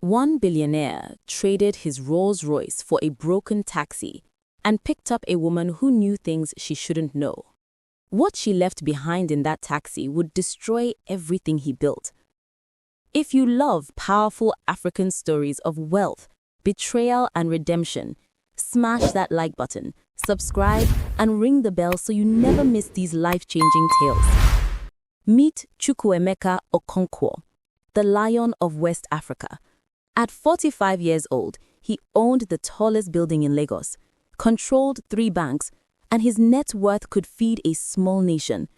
One billionaire traded his Rolls Royce for a broken taxi and picked up a woman who knew things she shouldn't know. What she left behind in that taxi would destroy everything he built. If you love powerful African stories of wealth, betrayal, and redemption, smash that like button, subscribe, and ring the bell so you never miss these life-changing tales. Meet Chukwuemeka Okonkwo, the Lion of West Africa. At 45 years old, he owned the tallest building in Lagos, controlled 3 banks, and his net worth could feed a small nation.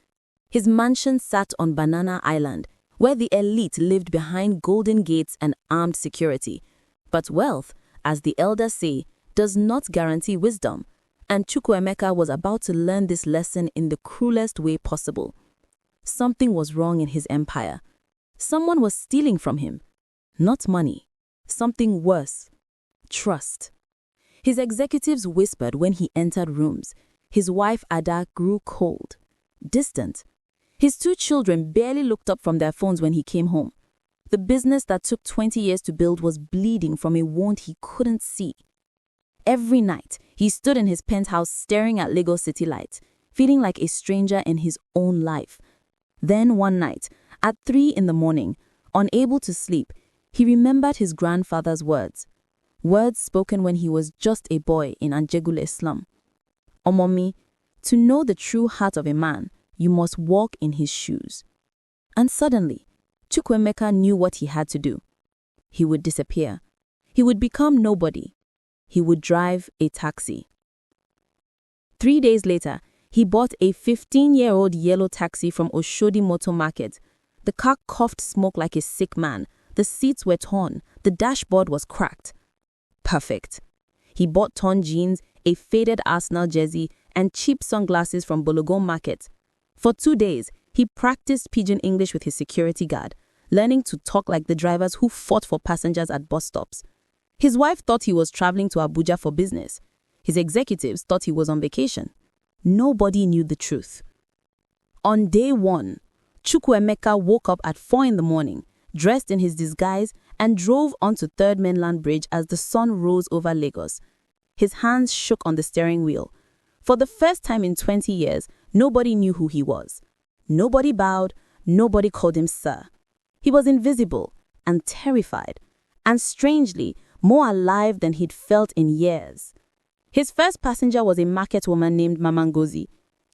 His mansion sat on Banana Island, where the elite lived behind golden gates and armed security. But wealth, as the elders say, does not guarantee wisdom, and Chukwuemeka was about to learn this lesson in the cruelest way possible. Something was wrong in his empire. Someone was stealing from him. Not money. Something worse. Trust. His executives whispered when he entered rooms. His wife Ada grew cold, distant. His 2 children barely looked up from their phones when he came home. The business that took 20 years to build was bleeding from a wound he couldn't see. Every night, he stood in his penthouse staring at Lagos city lights, feeling like a stranger in his own life. Then one night, at 3 in the morning, unable to sleep, he remembered his grandfather's words spoken when he was just a boy in Ajegunle slum. Omomi, to know the true heart of a man, you must walk in his shoes. And suddenly, Chukwuemeka knew what he had to do. He would disappear. He would become nobody. He would drive a taxi. 3 days later, he bought a 15-year-old yellow taxi from Oshodi Motor Market. The car coughed smoke like a sick man. The seats were torn. The dashboard was cracked. Perfect. He bought torn jeans, a faded Arsenal jersey, and cheap sunglasses from Bologon Market. For 2 days, he practiced pidgin English with his security guard, learning to talk like the drivers who fought for passengers at bus stops. His wife thought he was traveling to Abuja for business. His executives thought he was on vacation. Nobody knew the truth. On day 1, Chukwuemeka woke up at 4 in the morning, dressed in his disguise, and drove onto 3rd Mainland Bridge as the sun rose over Lagos. His hands shook on the steering wheel. For the first time in 20 years, nobody knew who he was. Nobody bowed, nobody called him sir. He was invisible and terrified, and strangely, more alive than he'd felt in years. His first passenger was a market woman named Mama Ngozi.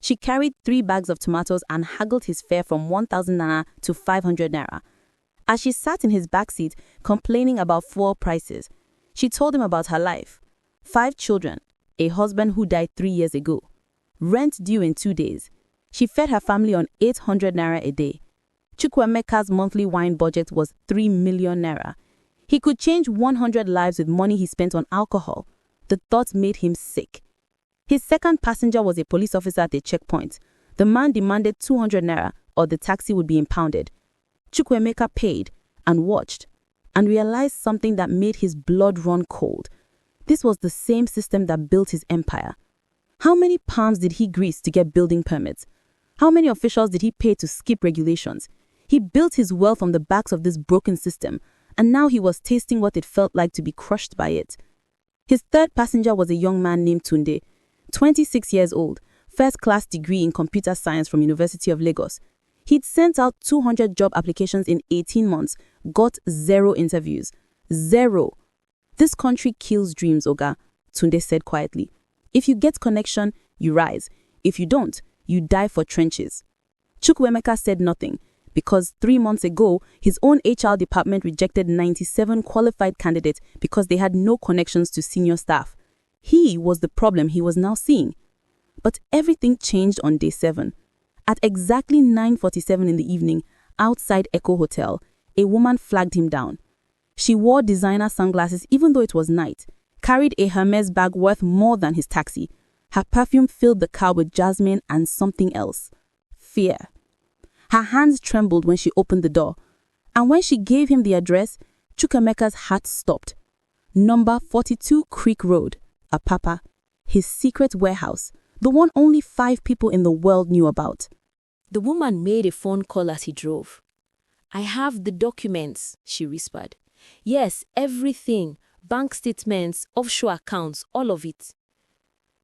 She carried 3 bags of tomatoes and haggled his fare from 1,000 naira to 500 naira. As she sat in his backseat complaining about fuel prices, she told him about her life. 5 children, a husband who died 3 years ago, rent due in 2 days. She fed her family on 800 naira a day. Chukwuemeka's monthly wine budget was 3 million naira. He could change 100 lives with money he spent on alcohol. The thought made him sick. His second passenger was a police officer at a checkpoint. The man demanded 200 naira or the taxi would be impounded. Chukwuemeka paid and watched and realized something that made his blood run cold. This was the same system that built his empire. How many palms did he grease to get building permits? How many officials did he pay to skip regulations? He built his wealth on the backs of this broken system, and now he was tasting what it felt like to be crushed by it. His third passenger was a young man named Tunde, 26 years old, first-class degree in computer science from University of Lagos. He'd sent out 200 job applications in 18 months, got 0 interviews. 0. This country kills dreams, Oga, Tunde said quietly. If you get connection, you rise. If you don't, you die for trenches. Chukwuemeka said nothing, because 3 months ago, his own HR department rejected 97 qualified candidates because they had no connections to senior staff. He was the problem he was now seeing. But everything changed on day 7. At exactly 9:47 in the evening, outside Echo Hotel, a woman flagged him down. She wore designer sunglasses even though it was night, carried a Hermes bag worth more than his taxi. Her perfume filled the car with jasmine and something else. Fear. Her hands trembled when she opened the door. And when she gave him the address, Chukwuemeka's heart stopped. Number 42 Creek Road, Apapa, his secret warehouse, the one only 5 people in the world knew about. The woman made a phone call as he drove. "I have the documents," she whispered. Yes, everything. Bank statements, offshore accounts, all of it.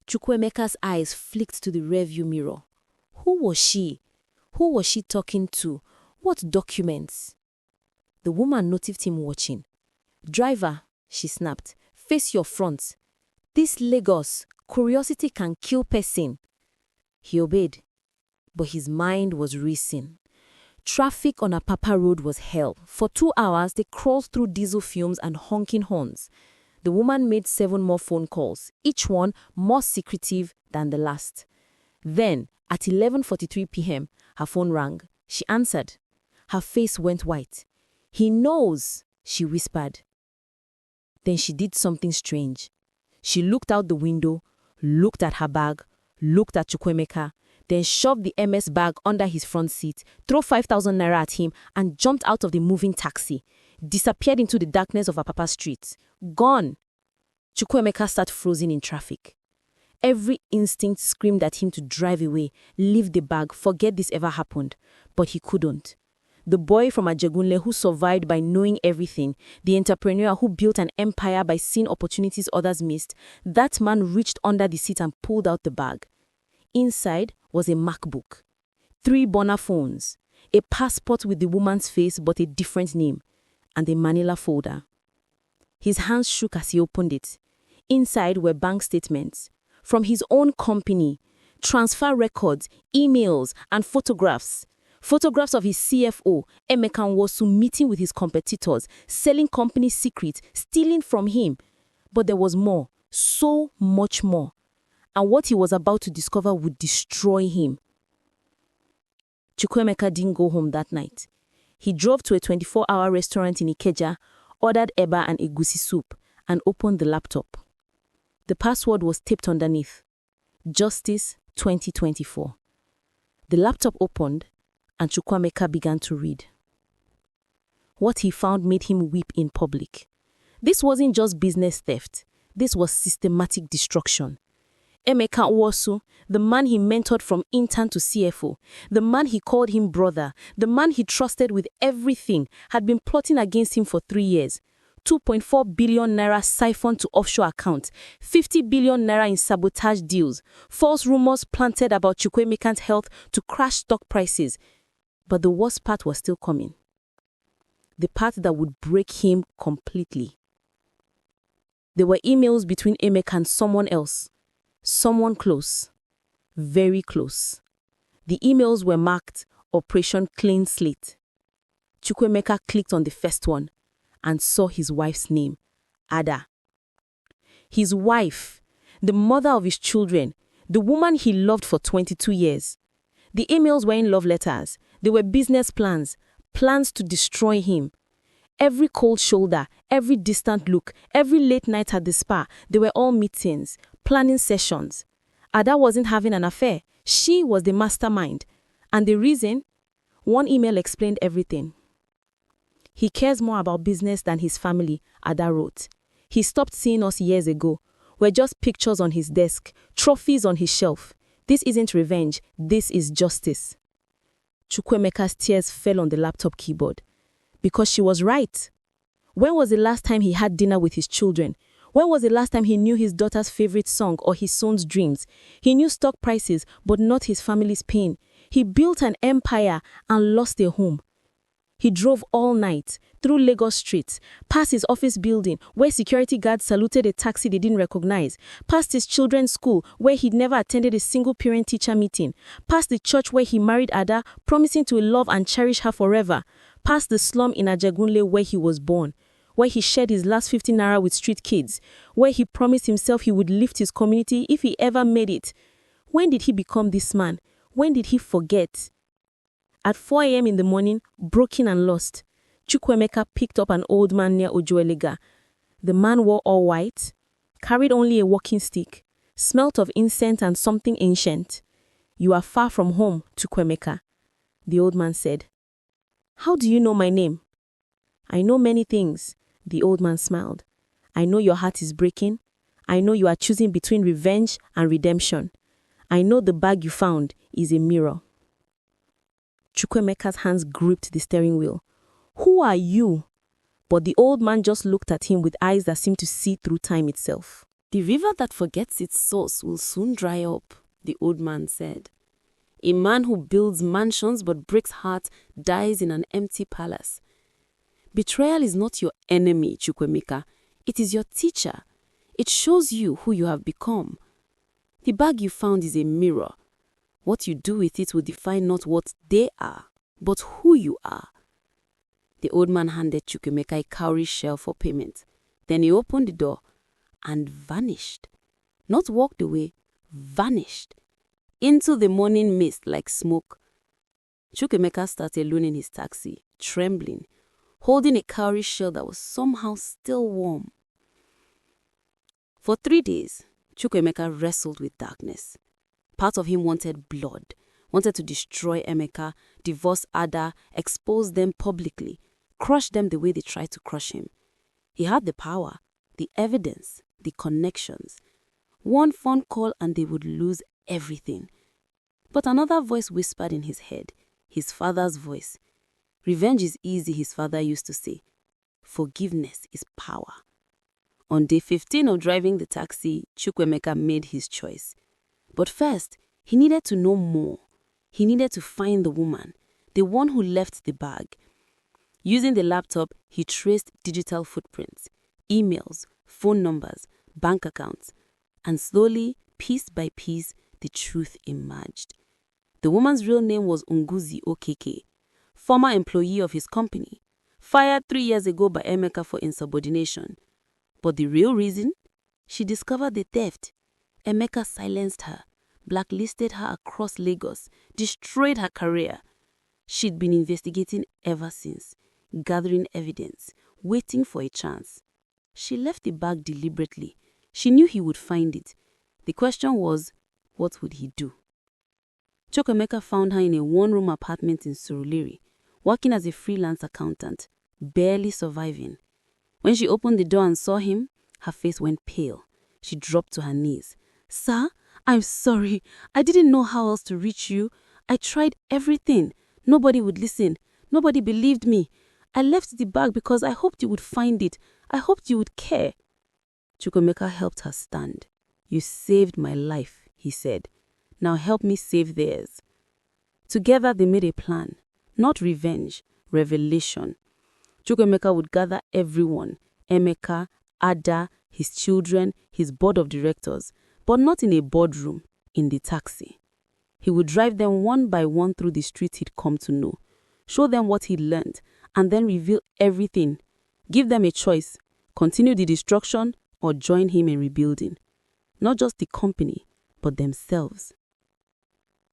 Chukwuemeka's eyes flicked to the rearview mirror. Who was she? Who was she talking to? What documents? The woman noticed him watching. Driver, she snapped, face your front. This Lagos, curiosity can kill person. He obeyed, but his mind was racing. Traffic on Apapa Road was hell. For 2 hours, they crawled through diesel fumes and honking horns. The woman made 7 more phone calls, each one more secretive than the last. Then, at 11:43 p.m., her phone rang. She answered. Her face went white. He knows, she whispered. Then she did something strange. She looked out the window, looked at her bag, looked at Chukwuemeka, then shoved the MS bag under his front seat, threw 5,000 naira at him, and jumped out of the moving taxi, disappeared into the darkness of Apapa Street. Gone. Chukwuemeka sat frozen in traffic. Every instinct screamed at him to drive away, leave the bag, forget this ever happened. But he couldn't. The boy from Ajegunle who survived by knowing everything, the entrepreneur who built an empire by seeing opportunities others missed, that man reached under the seat and pulled out the bag. Inside was a MacBook, 3 burner phones, a passport with the woman's face but a different name, and a manila folder. His hands shook as he opened it. Inside were bank statements from his own company, transfer records, emails, and photographs. Photographs of his CFO, Emeka Nwosu, meeting with his competitors, selling company secrets, stealing from him. But there was more, so much more. And what he was about to discover would destroy him. Chukwuemeka didn't go home that night. He drove to a 24-hour restaurant in Ikeja, ordered eba and egusi soup, and opened the laptop. The password was taped underneath. Justice 2024. The laptop opened, and Chukwuemeka began to read. What he found made him weep in public. This wasn't just business theft. This was systematic destruction. Emeka Nwosu, the man he mentored from intern to CFO, the man he called him brother, the man he trusted with everything, had been plotting against him for 3 years. 2.4 billion naira siphoned to offshore accounts, 50 billion naira in sabotage deals, false rumors planted about Chukwuemeka's health to crash stock prices. But the worst part was still coming. The part that would break him completely. There were emails between Emeka and someone else. Someone close. Very close. The emails were marked Operation Clean Slate. Chukwuemeka clicked on the first one and saw his wife's name, Ada. His wife, the mother of his children, the woman he loved for 22 years. The emails weren't love letters. They were business plans, plans to destroy him. Every cold shoulder, every distant look, every late night at the spa, they were all meetings, planning sessions. Ada wasn't having an affair. She was the mastermind. And the reason? One email explained everything. He cares more about business than his family, Ada wrote. He stopped seeing us years ago. We're just pictures on his desk, trophies on his shelf. This isn't revenge. This is justice. Chukwuemeka's tears fell on the laptop keyboard. Because she was right. When was the last time he had dinner with his children? When was the last time he knew his daughter's favorite song or his son's dreams? He knew stock prices, but not his family's pain. He built an empire and lost a home. He drove all night, through Lagos streets, past his office building, where security guards saluted a taxi they didn't recognize, past his children's school, where he'd never attended a single parent-teacher meeting, past the church where he married Ada, promising to love and cherish her forever, past the slum in Ajegunle where he was born, where he shared his last 50 naira with street kids, where he promised himself he would lift his community if he ever made it. When did he become this man? When did he forget? At 4 a.m. in the morning, broken and lost, Chukwuemeka picked up an old man near Ojuelega. The man wore all white, carried only a walking stick, smelt of incense and something ancient. You are far from home, Chukwuemeka, the old man said. How do you know my name? I know many things, the old man smiled. I know your heart is breaking. I know you are choosing between revenge and redemption. I know the bag you found is a mirror. Chukwuemeka's hands gripped the steering wheel. Who are you? But the old man just looked at him with eyes that seemed to see through time itself. "The river that forgets its source will soon dry up," the old man said. "A man who builds mansions but breaks hearts dies in an empty palace. Betrayal is not your enemy, Chukwuemeka. It is your teacher. It shows you who you have become. The bag you found is a mirror. What you do with it will define not what they are, but who you are." The old man handed Chukwuemeka a cowrie shell for payment. Then he opened the door and vanished. Not walked away, vanished. Into the morning mist like smoke. Chukwuemeka started alone in his taxi, trembling, holding a cowrie shell that was somehow still warm. For 3 days, Chukwuemeka wrestled with darkness. Part of him wanted blood, wanted to destroy Emeka, divorce Ada, expose them publicly, crush them the way they tried to crush him. He had the power, the evidence, the connections. One phone call and they would lose everything. But another voice whispered in his head, his father's voice. "Revenge is easy," his father used to say. "Forgiveness is power." On day 15 of driving the taxi, Chukwuemeka made his choice. But first, he needed to know more. He needed to find the woman, the one who left the bag. Using the laptop, he traced digital footprints, emails, phone numbers, bank accounts, and slowly, piece by piece, the truth emerged. The woman's real name was Ngozi Okeke, former employee of his company, fired 3 years ago by Emeka for insubordination. But the real reason? She discovered the theft. Emeka silenced her, blacklisted her across Lagos, destroyed her career. She'd been investigating ever since, gathering evidence, waiting for a chance. She left the bag deliberately. She knew he would find it. The question was, what would he do? Chukwuemeka found her in a one-room apartment in Surulere, working as a freelance accountant, barely surviving. When she opened the door and saw him, her face went pale. She dropped to her knees. "Sir, I'm sorry. I didn't know how else to reach you. I tried everything. Nobody would listen. Nobody believed me. I left the bag because I hoped you would find it. I hoped you would care." Chukwuemeka helped her stand. "You saved my life," he said. "Now help me save theirs." Together they made a plan. Not revenge, revelation. Chukwuemeka would gather everyone, Emeka, Ada, his children, his board of directors, but not in a boardroom, in the taxi. He would drive them one by one through the streets he'd come to know, show them what he'd learned, and then reveal everything. Give them a choice, continue the destruction or join him in rebuilding. Not just the company, but themselves.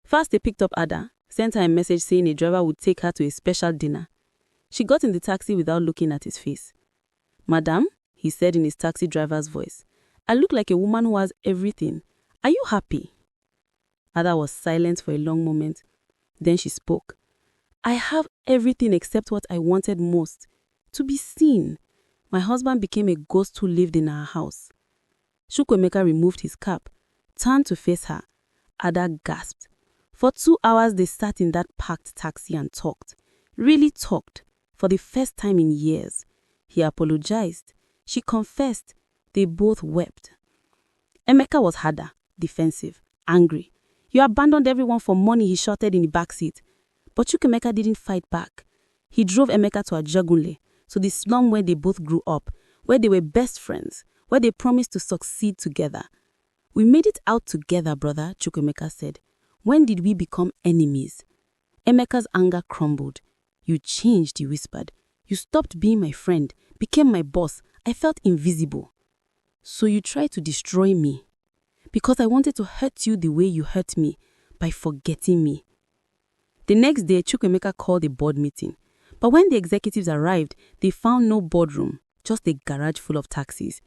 First they picked up Ada, sent her a message saying a driver would take her to a special dinner. She got in the taxi without looking at his face. "Madam," he said in his taxi driver's voice, "I look like a woman who has everything. Are you happy?" Ada was silent for a long moment. Then she spoke. "I have everything except what I wanted most, to be seen. My husband became a ghost who lived in our house." Chukwuemeka removed his cap, turned to face her. Ada gasped. For 2 hours they sat in that packed taxi and talked. Really talked. For the first time in years. He apologized. She confessed. They both wept. Emeka was harder, defensive, angry. "You abandoned everyone for money," he shouted in the backseat. But Chukwuemeka didn't fight back. He drove Emeka to Ajegunle, to the slum where they both grew up, where they were best friends, where they promised to succeed together. "We made it out together, brother," Chukwuemeka said. "When did we become enemies?" Emeka's anger crumbled. "You changed," he whispered. "You stopped being my friend, became my boss. I felt invisible." "So you tried to destroy me?" "Because I wanted to hurt you the way you hurt me, by forgetting me." The next day, Chukwuemeka called a board meeting. But when the executives arrived, they found no boardroom, just a garage full of taxis.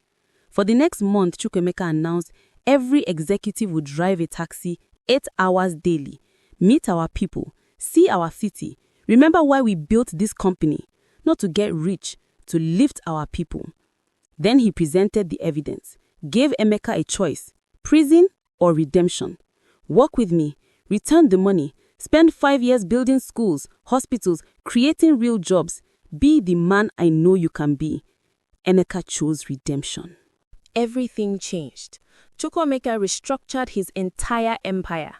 For the next month, Chukwuemeka announced every executive would drive a taxi 8 hours daily, meet our people, see our city, remember why we built this company, not to get rich, to lift our people. Then he presented the evidence, gave Emeka a choice, prison or redemption. Work with me, return the money, spend 5 years building schools, hospitals, creating real jobs, Be the man I know you can be. Emeka chose redemption. Everything changed. Chukwuemeka restructured his entire empire.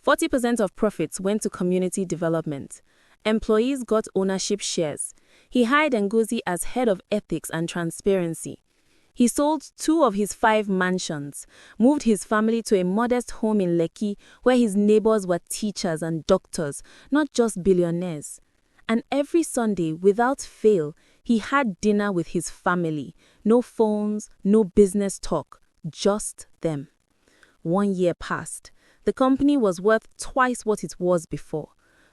40% of profits went to community development. Employees got ownership shares. He hired Ngozi as head of ethics and transparency. He sold 2 of his 5 mansions, moved his family to a modest home in Lekki where his neighbors were teachers and doctors, not just billionaires. And every Sunday, without fail, he had dinner with his family. No phones, no business talk, just them. 1 year passed. The company was worth twice what it was before.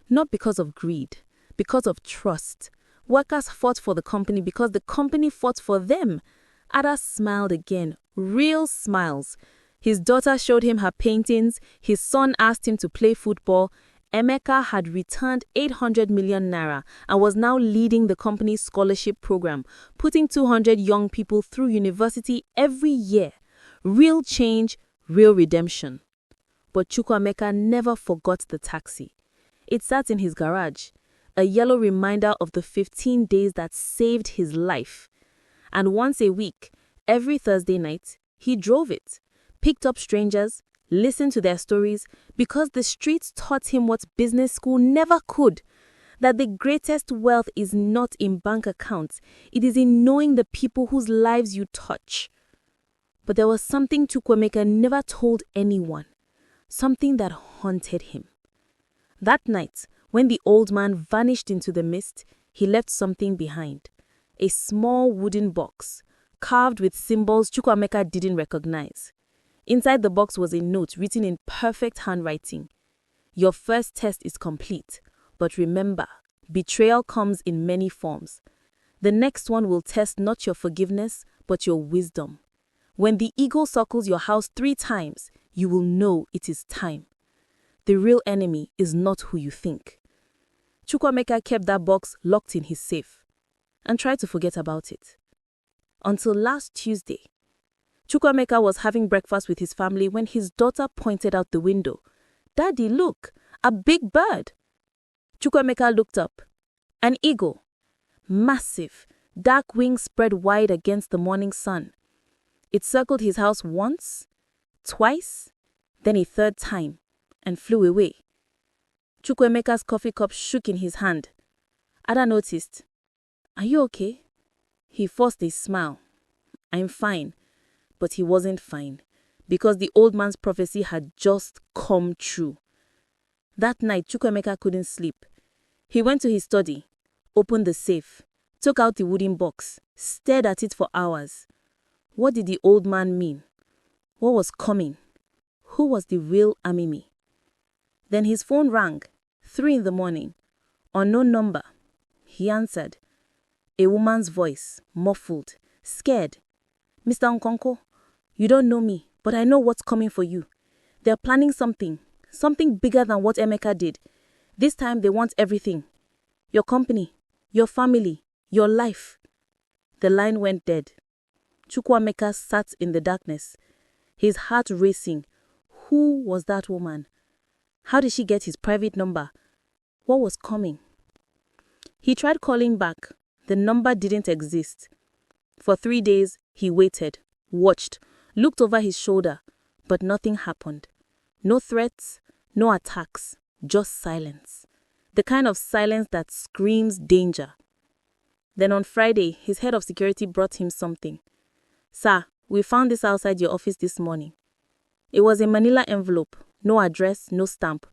Not because of greed, because of trust. Workers fought for the company because the company fought for them. Ada smiled again, real smiles. His daughter showed him her paintings. His son asked him to play football. Emeka had returned 800 million naira and was now leading the company's scholarship program, putting 200 young people through university every year. Real change, real redemption. But Chukwuemeka never forgot the taxi. It sat in his garage, a yellow reminder of the 15 days that saved his life. And once a week, every Thursday night, he drove it, picked up strangers, listened to their stories, because the streets taught him what business school never could, that the greatest wealth is not in bank accounts, it is in knowing the people whose lives you touch. But there was something Chukwuemeka never told anyone, something that haunted him. That night, when the old man vanished into the mist, he left something behind. A small wooden box, carved with symbols Chukwuemeka didn't recognize. Inside the box was a note written in perfect handwriting. Your first test is complete, but remember, betrayal comes in many forms. The next one will test not your forgiveness, but your wisdom. When the eagle circles your house 3 times, you will know it is time. The real enemy is not who you think. Chukwuemeka kept that box locked in his safe and tried to forget about it. Until last Tuesday, Chukwuemeka was having breakfast with his family when his daughter pointed out the window. "Daddy, look, a big bird." Chukwuemeka looked up. An eagle. Massive, dark wings spread wide against the morning sun. It circled his house once, twice, then a 3rd time, and flew away. Chukwuemeka's coffee cup shook in his hand. Ada noticed. "Are you okay?" He forced a smile. "I'm fine." But he wasn't fine, because the old man's prophecy had just come true. That night, Chukwuemeka couldn't sleep. He went to his study, opened the safe, took out the wooden box, stared at it for hours. What did the old man mean? What was coming? Who was the real Amimi? Then his phone rang, 3 in the morning. Unknown number. He answered. A woman's voice, muffled, scared. "Mr. Okonkwo, you don't know me, but I know what's coming for you. They're planning something bigger than what Emeka did. This time they want everything. Your company, your family, your life." The line went dead. Chukwuemeka sat in the darkness, his heart racing. Who was that woman? How did she get his private number? What was coming? He tried calling back. The number didn't exist. For 3 days, he waited, watched, looked over his shoulder, but nothing happened. No threats, no attacks, just silence. The kind of silence that screams danger. Then on Friday, his head of security brought him something. "Sir, we found this outside your office this morning." It was a manila envelope, no address, no stamp,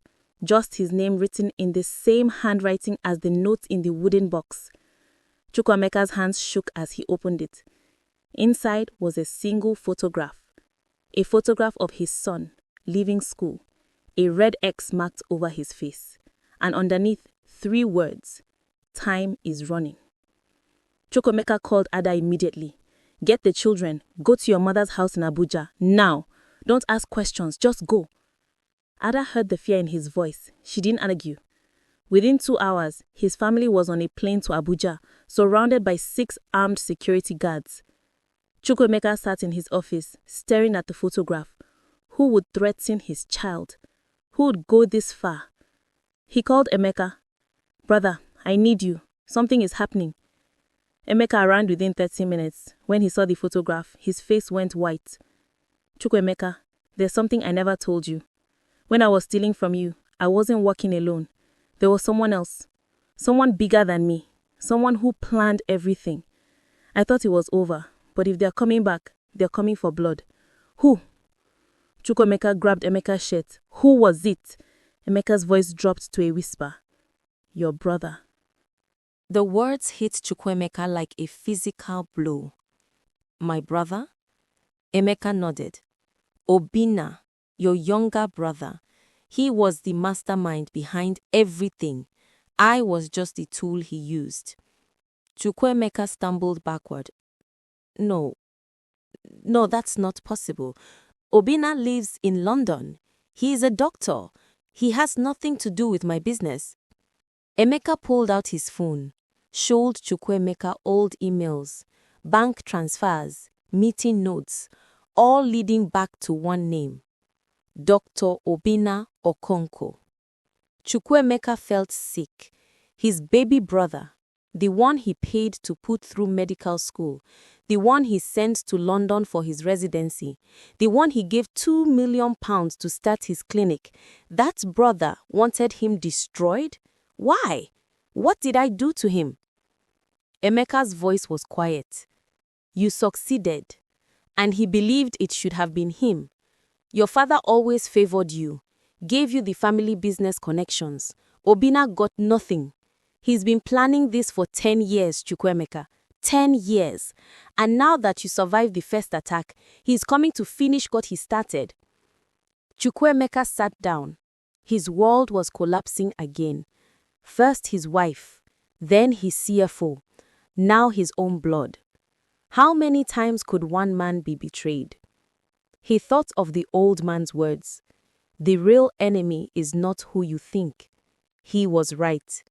just his name written in the same handwriting as the note in the wooden box. Chukwuemeka's hands shook as he opened it. Inside was a single photograph. A photograph of his son, leaving school. A red X marked over his face. And underneath, 3 words. Time is running. Chukwuemeka called Ada immediately. "Get the children. Go to your mother's house in Abuja. Now. Don't ask questions. Just go." Ada heard the fear in his voice. She didn't argue. Within 2 hours, his family was on a plane to Abuja, surrounded by 6 armed security guards. Chukwuemeka sat in his office, staring at the photograph. Who would threaten his child? Who would go this far? He called Emeka. "Brother, I need you. Something is happening." Emeka arrived within 30 minutes. When he saw the photograph, his face went white. Chukwuemeka, there's something I never told you. When I was stealing from you, I wasn't working alone. There was someone else. Someone bigger than me. Someone who planned everything. I thought it was over, but if they're coming back, they're coming for blood. Who? Chukwuemeka grabbed Emeka's shirt. Who was it? Emeka's voice dropped to a whisper. Your brother. The words hit Chukwuemeka like a physical blow. My brother? Emeka nodded. Obinna, your younger brother. He was the mastermind behind everything. I was just the tool he used. Chukwuemeka stumbled backward. No, that's not possible. Obinna lives in London. He is a doctor. He has nothing to do with my business. Emeka pulled out his phone, showed Chukwuemeka old emails, bank transfers, meeting notes, all leading back to one name. Dr. Obinna Okonkwo. Chukwuemeka felt sick. His baby brother, the one he paid to put through medical school, the one he sent to London for his residency, the one he gave £2 million to start his clinic, that brother wanted him destroyed? Why? What did I do to him? Emeka's voice was quiet. You succeeded, and he believed it should have been him. Your father always favored you, gave you the family business connections. Obinna got nothing. He's been planning this for 10 years, Chukwuemeka. 10 years. And now that you survived the first attack, he's coming to finish what he started. Chukwuemeka sat down. His world was collapsing again. First his wife, then his CFO, now his own blood. How many times could one man be betrayed? He thought of the old man's words. The real enemy is not who you think. He was right.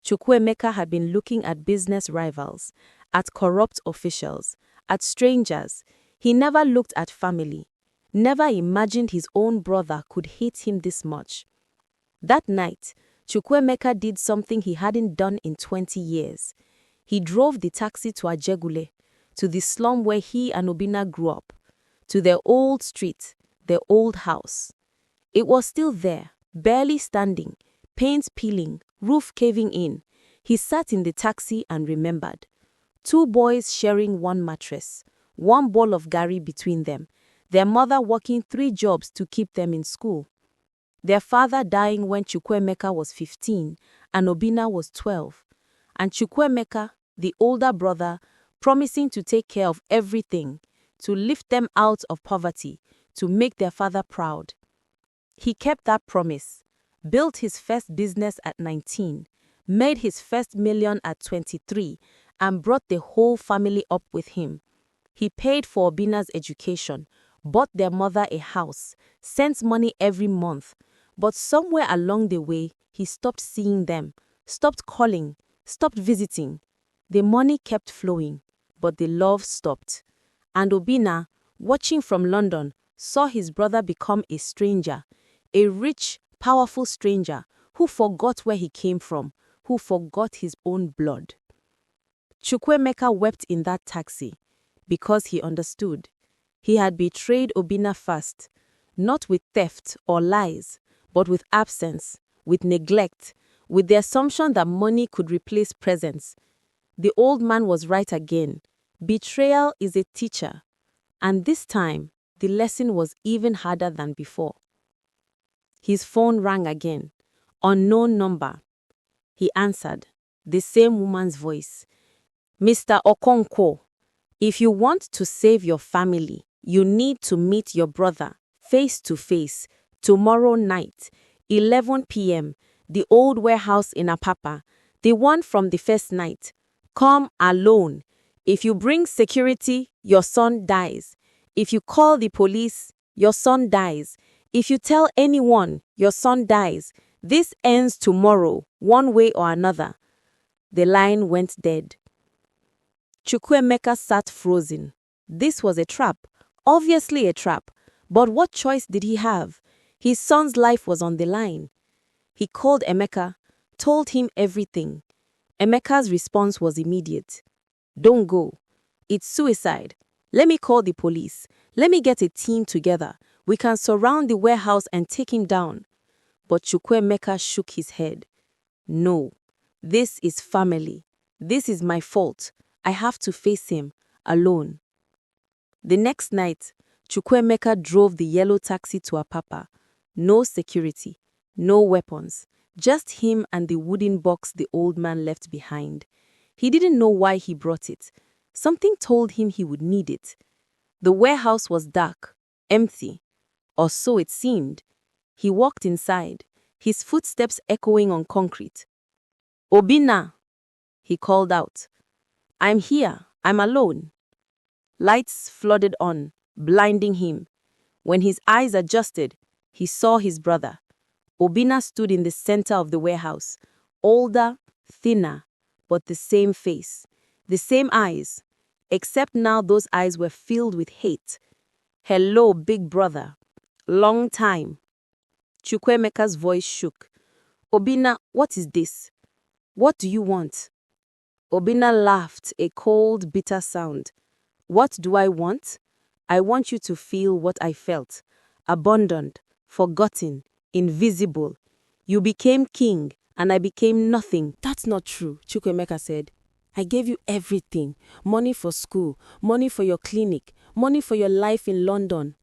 Chukwuemeka had been looking at business rivals, at corrupt officials, at strangers. He never looked at family, never imagined his own brother could hate him this much. That night, Chukwuemeka did something he hadn't done in 20 years. He drove the taxi to Ajegunle, to the slum where he and Obinna grew up, to their old street, their old house. It was still there, barely standing, paint peeling, roof caving in. He sat in the taxi and remembered. 2 boys sharing one mattress, one bowl of garri between them, their mother working 3 jobs to keep them in school. Their father dying when Chukwuemeka was 15 and Obinna was 12. And Chukwuemeka, the older brother, promising to take care of everything, to lift them out of poverty, to make their father proud. He kept that promise, built his first business at 19, made his first million at 23, and brought the whole family up with him. He paid for Obinna's education, bought their mother a house, sent money every month. But somewhere along the way, he stopped seeing them, stopped calling, stopped visiting. The money kept flowing, but the love stopped. And Obinna, watching from London, saw his brother become a stranger, a rich, powerful stranger who forgot where he came from, who forgot his own blood. Chukwuemeka wept in that taxi because he understood. He had betrayed Obinna first, not with theft or lies, but with absence, with neglect, with the assumption that money could replace presence. The old man was right again. Betrayal is a teacher. And this time, the lesson was even harder than before. His phone rang again. Unknown number. He answered. The same woman's voice. Mr. Okonkwo, if you want to save your family, you need to meet your brother face to face tomorrow night, 11 p.m., the old warehouse in Apapa, the one from the first night. Come alone. If you bring security, your son dies. If you call the police, your son dies. If you tell anyone, your son dies. This ends tomorrow, one way or another. The line went dead. Chukwuemeka sat frozen. This was a trap, obviously a trap. But what choice did he have? His son's life was on the line. He called Emeka, told him everything. Emeka's response was immediate. Don't go. It's suicide. Let me call the police. Let me get a team together. We can surround the warehouse and take him down. But Chukwuemeka shook his head. No, this is family. This is my fault. I have to face him alone. The next night, Chukwuemeka drove the yellow taxi to Apapa. No security, no weapons, just him and the wooden box the old man left behind. He didn't know why he brought it. Something told him he would need it. The warehouse was dark, empty, or so it seemed. He walked inside, his footsteps echoing on concrete. "Obina," he called out. "I'm here. I'm alone." Lights flooded on, blinding him. When his eyes adjusted, he saw his brother. Obina stood in the center of the warehouse, older, thinner, but the same face, the same eyes, except now those eyes were filled with hate. "Hello, big brother. Long time." Chukwuemeka's voice shook. "Obina, what is this? What do you want?" Obina laughed, a cold, bitter sound. "What do I want? I want you to feel what I felt. Abandoned, forgotten, invisible. You became king, and I became nothing." "That's not true," Chukwuemeka said. "I gave you everything. Money for school, money for your clinic, money for your life in London."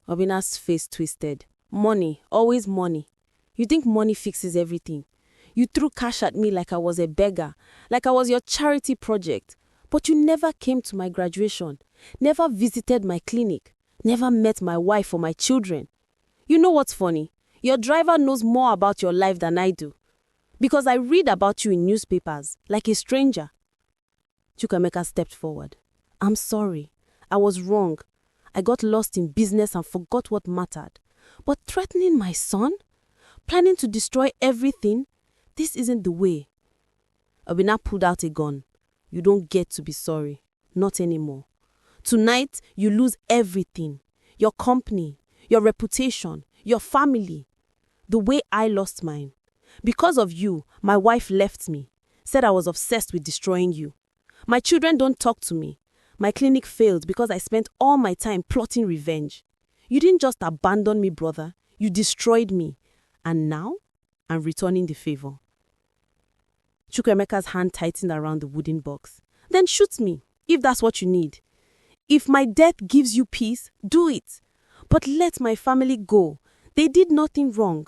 Obina's face twisted. "Money, always money. You think money fixes everything? You threw cash at me like I was a beggar, like I was your charity project. But you never came to my graduation, never visited my clinic, never met my wife or my children. You know what's funny? Your driver knows more about your life than I do. Because I read about you in newspapers, like a stranger." Chukwuemeka stepped forward. "I'm sorry. I was wrong. I got lost in business and forgot what mattered. But threatening my son? Planning to destroy everything? This isn't the way." Obina pulled out a gun. "You don't get to be sorry. Not anymore. Tonight, you lose everything. Your company, your reputation, your family. The way I lost mine. Because of you, my wife left me. Said I was obsessed with destroying you. My children don't talk to me. My clinic failed because I spent all my time plotting revenge. You didn't just abandon me, brother. You destroyed me. And now, I'm returning the favor." Chukwuemeka's hand tightened around the wooden box. "Then shoot me, if that's what you need. If my death gives you peace, do it. But let my family go. They did nothing wrong."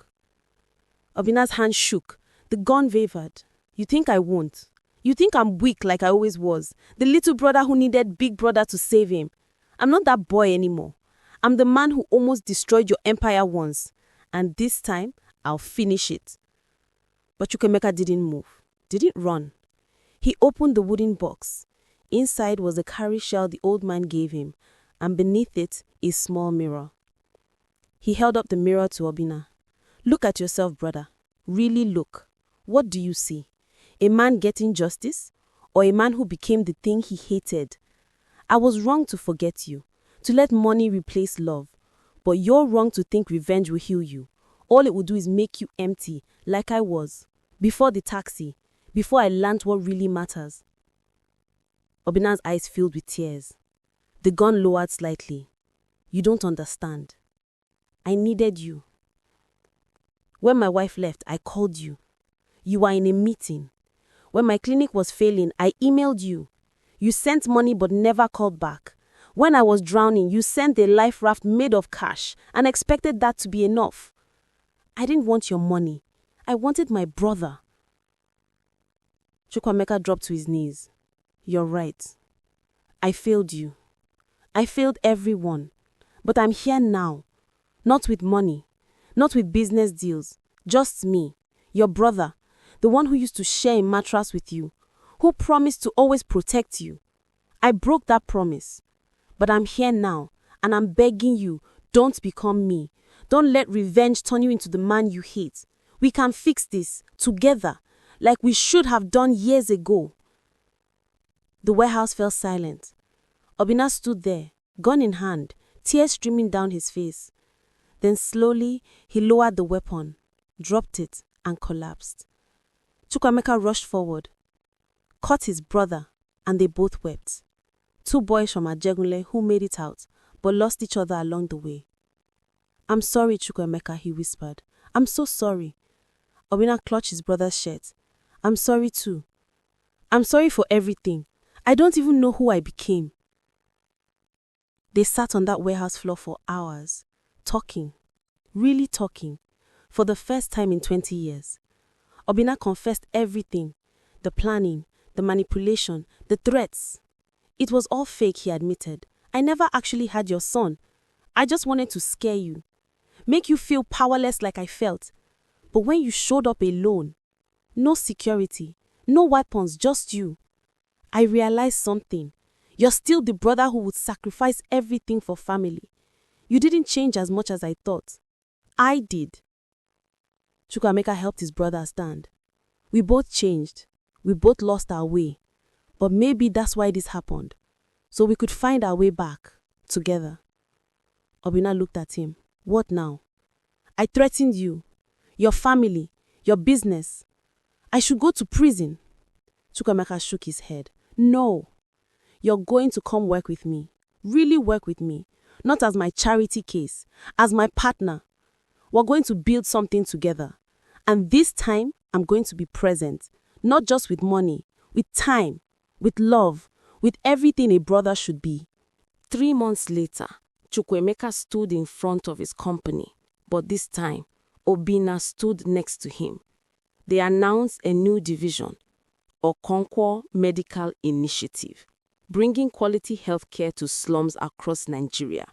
Obina's hand shook. The gun wavered. "You think I won't? You think I'm weak like I always was? The little brother who needed big brother to save him? I'm not that boy anymore. I'm the man who almost destroyed your empire once. And this time, I'll finish it." But Chukwuemeka didn't move, didn't run. He opened the wooden box. Inside was the cowrie shell the old man gave him, and beneath it, a small mirror. He held up the mirror to Obina. "Look at yourself, brother. Really look. What do you see? A man getting justice? Or a man who became the thing he hated? I was wrong to forget you, to let money replace love. But you're wrong to think revenge will heal you. All it will do is make you empty, like I was. Before the taxi, before I learned what really matters." Obina's eyes filled with tears. The gun lowered slightly. "You don't understand. I needed you. When my wife left, I called you. You were in a meeting. When my clinic was failing, I emailed you. You sent money but never called back. When I was drowning, you sent a life raft made of cash and expected that to be enough. I didn't want your money. I wanted my brother." Chukwuemeka dropped to his knees. "You're right. I failed you. I failed everyone. But I'm here now. Not with money. Not with business deals. Just me, your brother, the one who used to share a mattress with you, who promised to always protect you. I broke that promise. But I'm here now, and I'm begging you, don't become me. Don't let revenge turn you into the man you hate. We can fix this, together, like we should have done years ago." The warehouse fell silent. Obina stood there, gun in hand, tears streaming down his face. Then slowly, he lowered the weapon, dropped it, and collapsed. Chukwuemeka rushed forward, caught his brother, and they both wept. Two boys from Ajegunle who made it out, but lost each other along the way. "I'm sorry, Chukwuemeka," he whispered. "I'm so sorry." Obinna clutched his brother's shirt. "I'm sorry too. I'm sorry for everything. I don't even know who I became." They sat on that warehouse floor for hours, talking, really talking, for the first time in 20 years. Obinna confessed everything, the planning, the manipulation, the threats. It was all fake, he admitted. "I never actually had your son. I just wanted to scare you, make you feel powerless like I felt. But when you showed up alone, no security, no weapons, just you, I realized something. You're still the brother who would sacrifice everything for family. You didn't change as much as I thought. I did." Chukwuemeka helped his brother stand. "We both changed. We both lost our way. But maybe that's why this happened. So we could find our way back, together." Obinna looked at him. "What now?" "I threatened you, your family, your business. I should go to prison." Chukwuemeka shook his head. "No. You're going to come work with me. Really work with me. Not as my charity case, as my partner. We're going to build something together. And this time, I'm going to be present. Not just with money, with time, with love, with everything a brother should be." 3 months later, Chukwuemeka stood in front of his company. But this time, Obinna stood next to him. They announced a new division, Okonkwo Medical Initiative, bringing quality healthcare to slums across Nigeria.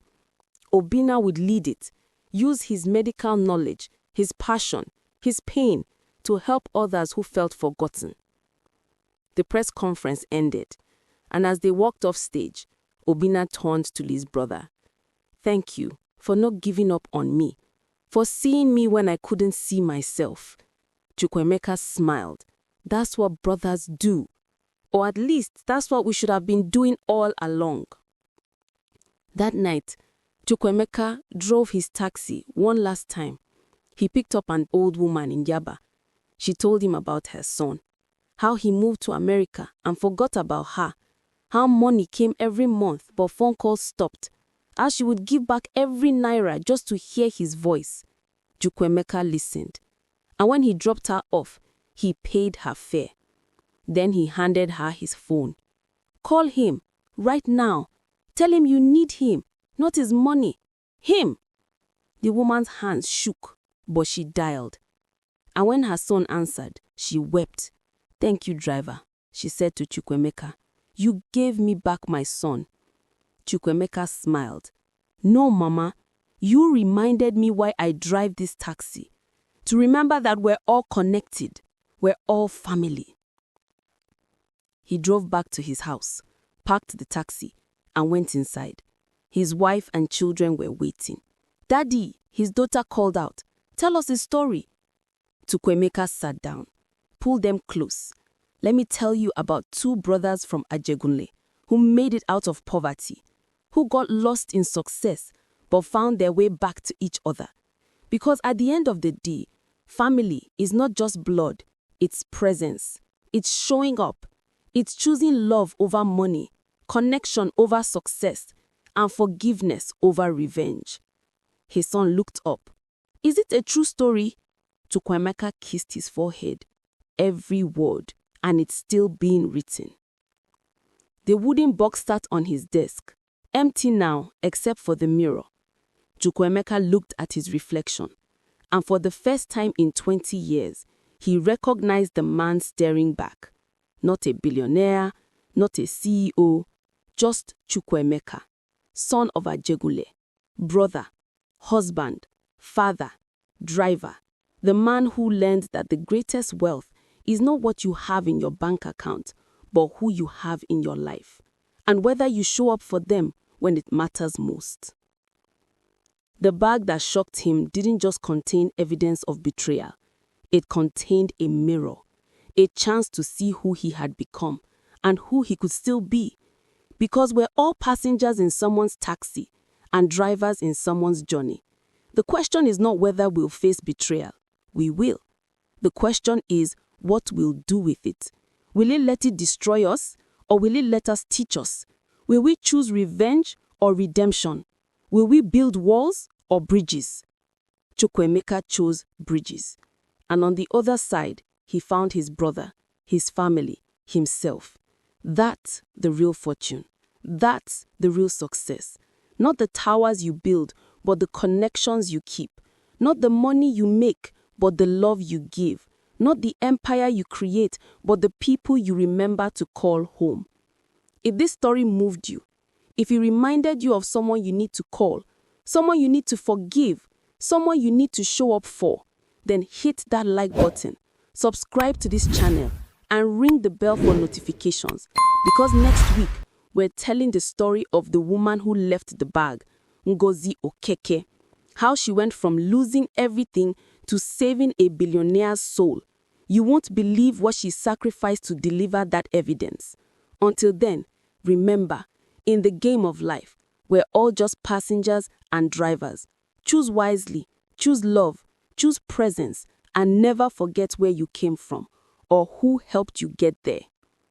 Obinna would lead it, use his medical knowledge, his passion, his pain to help others who felt forgotten. The press conference ended, and as they walked off stage, Obinna turned to his brother. "Thank you for not giving up on me, for seeing me when I couldn't see myself." Chukwuemeka smiled. "That's what brothers do. Or at least that's what we should have been doing all along." That night, Chukwuemeka drove his taxi one last time. He picked up an old woman in Yaba. She told him about her son, how he moved to America and forgot about her, how money came every month but phone calls stopped, how she would give back every naira just to hear his voice. Chukwuemeka listened, and when he dropped her off, he paid her fare. Then he handed her his phone. "Call him, right now. Tell him you need him, not his money. Him." The woman's hands shook, but she dialed. And when her son answered, she wept. "Thank you, driver," she said to Chukwuemeka. "You gave me back my son." Chukwuemeka smiled. "No, Mama, you reminded me why I drive this taxi. To remember that we're all connected. We're all family." He drove back to his house, parked the taxi, and went inside. His wife and children were waiting. "Daddy," his daughter called out, "tell us a story." Chukwuemeka sat down, pulled them close. "Let me tell you about two brothers from Ajegunle who made it out of poverty, who got lost in success but found their way back to each other. Because at the end of the day, family is not just blood, it's presence, it's showing up, it's choosing love over money, connection over success, and forgiveness over revenge." His son looked up. "Is it a true story?" Chukwuemeka kissed his forehead. Every word, and it's still being written. The wooden box sat on his desk, empty now except for the mirror. Chukwuemeka looked at his reflection, and for the first time in 20 years, he recognized the man staring back. Not a billionaire, not a CEO, just Chukwuemeka, son of Ajegunle, brother, husband, father, driver, the man who learned that the greatest wealth is not what you have in your bank account, but who you have in your life, and whether you show up for them when it matters most. The bag that shocked him didn't just contain evidence of betrayal. It contained a mirror, a chance to see who he had become and who he could still be. Because we're all passengers in someone's taxi and drivers in someone's journey. The question is not whether we'll face betrayal. We will. The question is what we'll do with it. Will it let it destroy us, or will it let us teach us? Will we choose revenge or redemption? Will we build walls or bridges? Chukwuemeka chose bridges. And on the other side, he found his brother, his family, himself. That's the real fortune. That's the real success. Not the towers you build, but the connections you keep. Not the money you make, but the love you give. Not the empire you create, but the people you remember to call home. If this story moved you, if it reminded you of someone you need to call, someone you need to forgive, someone you need to show up for, then hit that like button, subscribe to this channel, and ring the bell for notifications. Because next week, we're telling the story of the woman who left the bag, Ngozi Okeke. How she went from losing everything to saving a billionaire's soul. You won't believe what she sacrificed to deliver that evidence. Until then, remember, in the game of life, we're all just passengers and drivers. Choose wisely, choose love, choose presence, and never forget where you came from or who helped you get there.